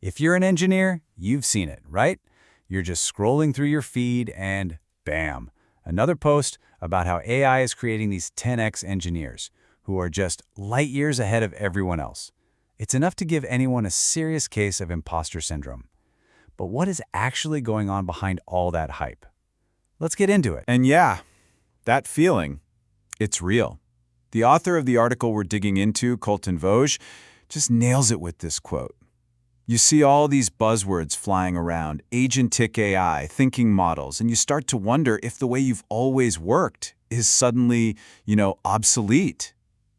If you're an engineer, you've seen it, right? You're just scrolling through your feed and bam, another post about how AI is creating these 10x engineers who are just light years ahead of everyone else. It's enough to give anyone a serious case of imposter syndrome. But what is actually going on behind all that hype? Let's get into it. And yeah, that feeling, it's real. The author of the article we're digging into, Colton Vosges, just nails it with this quote. You see all these buzzwords flying around, agentic AI, thinking models, and you start to wonder if the way you've always worked is suddenly, obsolete.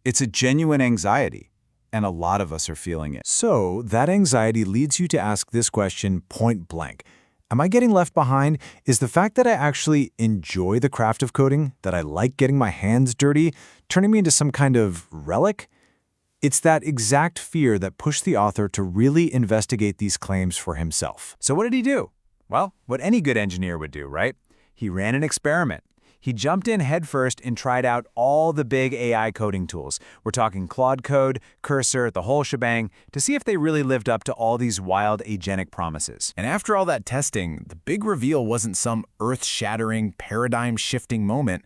It's a genuine anxiety, and a lot of us are feeling it. So that anxiety leads you to ask this question point blank. Am I getting left behind? Is the fact that I actually enjoy the craft of coding, that I like getting my hands dirty, turning me into some kind of relic? It's that exact fear that pushed the author to really investigate these claims for himself. So what did he do? Well, what any good engineer would do, right? He ran an experiment. He jumped in headfirst and tried out all the big AI coding tools. We're talking Claude Code, Cursor, the whole shebang, to see if they really lived up to all these wild agentic promises. And after all that testing, the big reveal wasn't some earth-shattering, paradigm-shifting moment.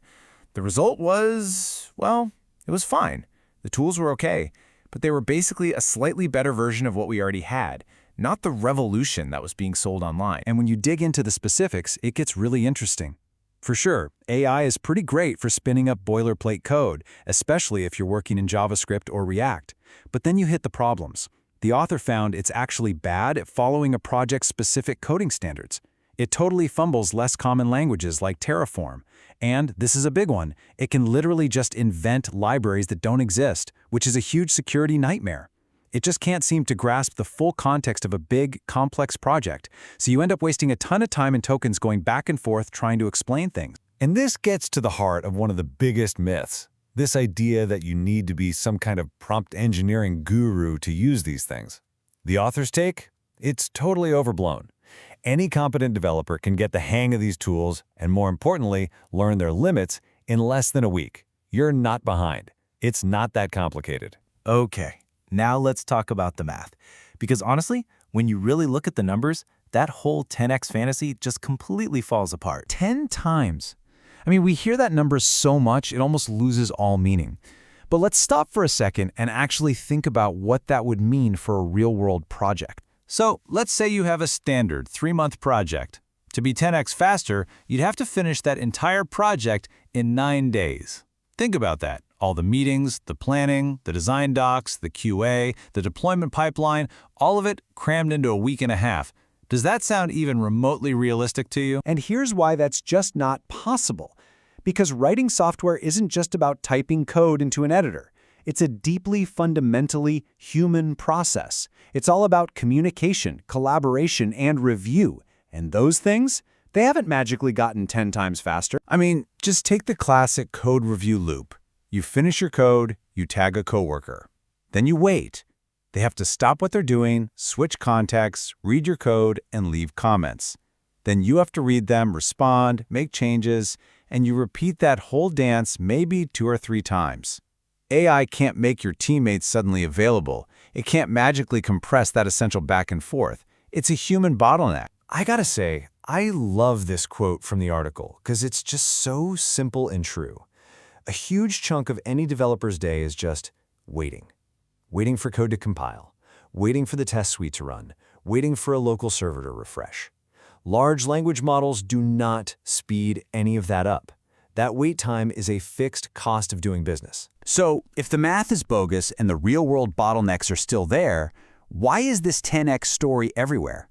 The result was, well, it was fine. The tools were okay, but they were basically a slightly better version of what we already had, not the revolution that was being sold online. And when you dig into the specifics, it gets really interesting. For sure, AI is pretty great for spinning up boilerplate code, especially if you're working in JavaScript or React. But then you hit the problems. The author found it's actually bad at following a project-specific coding standards. It totally fumbles less common languages like Terraform. And, this is a big one, it can literally just invent libraries that don't exist, which is a huge security nightmare. It just can't seem to grasp the full context of a big, complex project, so you end up wasting a ton of time and tokens going back and forth trying to explain things. And this gets to the heart of one of the biggest myths, this idea that you need to be some kind of prompt engineering guru to use these things. The author's take? It's totally overblown. Any competent developer can get the hang of these tools and, more importantly, learn their limits in less than a week. You're not behind. It's not that complicated. Okay, now let's talk about the math. Because honestly, when you really look at the numbers, that whole 10x fantasy just completely falls apart. 10 times. I mean, we hear that number so much, it almost loses all meaning. But let's stop for a second and actually think about what that would mean for a real-world project. So let's say you have a standard 3-month project. To be 10x faster, you'd have to finish that entire project in 9 days. Think about that. All the meetings, the planning, the design docs, the QA, the deployment pipeline, all of it crammed into a week and a half. Does that sound even remotely realistic to you? And here's why that's just not possible. Because writing software isn't just about typing code into an editor. It's a deeply, fundamentally human process. It's all about communication, collaboration, and review. And those things, they haven't magically gotten 10 times faster. I mean, just take the classic code review loop. You finish your code, you tag a coworker. Then you wait. They have to stop what they're doing, switch contexts, read your code, and leave comments. Then you have to read them, respond, make changes, and you repeat that whole dance maybe 2 or 3 times. AI can't make your teammates suddenly available. It can't magically compress that essential back and forth. It's a human bottleneck. I gotta say, I love this quote from the article because it's just so simple and true. A huge chunk of any developer's day is just waiting. Waiting for code to compile, waiting for the test suite to run, waiting for a local server to refresh. Large language models do not speed any of that up. That wait time is a fixed cost of doing business. So, if the math is bogus and the real-world bottlenecks are still there, why is this 10x story everywhere?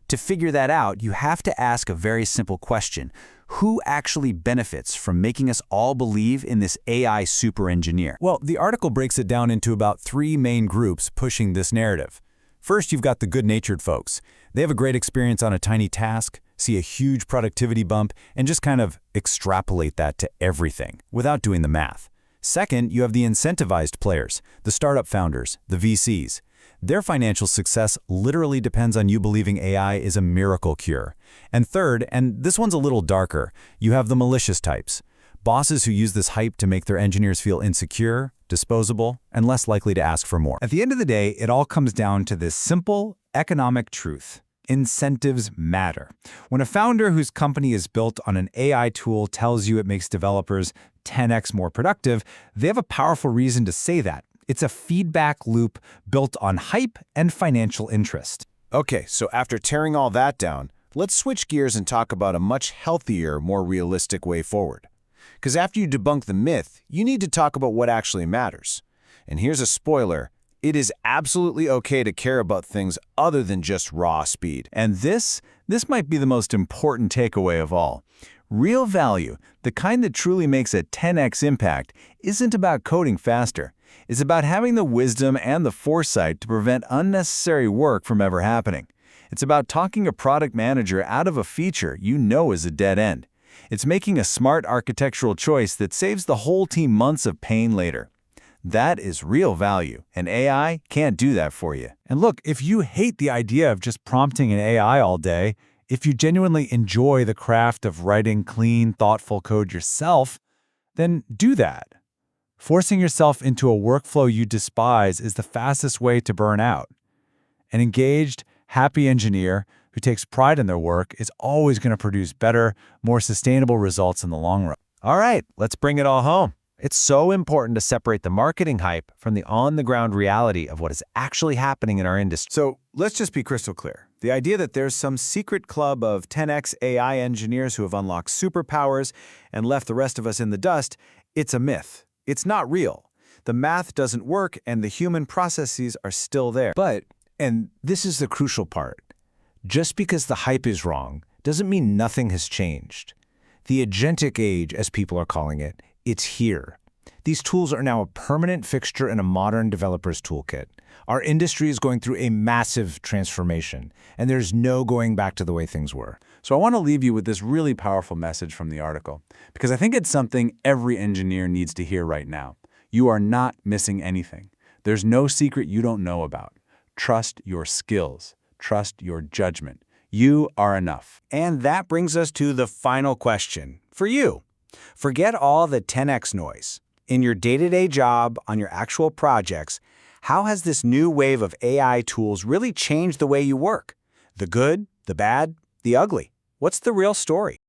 To figure that out, you have to ask a very simple question. Who actually benefits from making us all believe in this AI super engineer? Well, the article breaks it down into about 3 main groups pushing this narrative. First, you've got the good-natured folks. They have a great experience on a tiny task, see a huge productivity bump, and just kind of extrapolate that to everything without doing the math. Second, you have the incentivized players, the startup founders, the VCs. Their financial success literally depends on you believing AI is a miracle cure. And third, and this one's a little darker, you have the malicious types. Bosses who use this hype to make their engineers feel insecure, disposable, and less likely to ask for more. At the end of the day, it all comes down to this simple economic truth. Incentives matter. When a founder whose company is built on an AI tool tells you it makes developers 10x more productive, they have a powerful reason to say that. It's a feedback loop built on hype and financial interest. Okay, so after tearing all that down, let's switch gears and talk about a much healthier, more realistic way forward. Because after you debunk the myth, you need to talk about what actually matters. And here's a spoiler. It is absolutely okay to care about things other than just raw speed. And this might be the most important takeaway of all. Real value, the kind that truly makes a 10x impact, isn't about coding faster. It's about having the wisdom and the foresight to prevent unnecessary work from ever happening. It's about talking a product manager out of a feature you know is a dead end. It's making a smart architectural choice that saves the whole team months of pain later. That is real value, and AI can't do that for you. And look, if you hate the idea of just prompting an AI all day, if you genuinely enjoy the craft of writing clean, thoughtful code yourself, then do that. Forcing yourself into a workflow you despise is the fastest way to burn out. An engaged, happy engineer who takes pride in their work is always going to produce better, more sustainable results in the long run. All right, let's bring it all home. It's so important to separate the marketing hype from the on-the-ground reality of what is actually happening in our industry. So let's just be crystal clear. The idea that there's some secret club of 10x AI engineers who have unlocked superpowers and left the rest of us in the dust, it's a myth. It's not real. The math doesn't work and the human processes are still there. But, and this is the crucial part, just because the hype is wrong doesn't mean nothing has changed. The agentic age, as people are calling it, it's here. These tools are now a permanent fixture in a modern developer's toolkit. Our industry is going through a massive transformation, and there's no going back to the way things were. So I want to leave you with this really powerful message from the article, because I think it's something every engineer needs to hear right now. You are not missing anything. There's no secret you don't know about. Trust your skills. Trust your judgment. You are enough. And that brings us to the final question for you. Forget all the 10x noise. In your day-to-day job, on your actual projects, how has this new wave of AI tools really changed the way you work? The good, the bad, the ugly? What's the real story?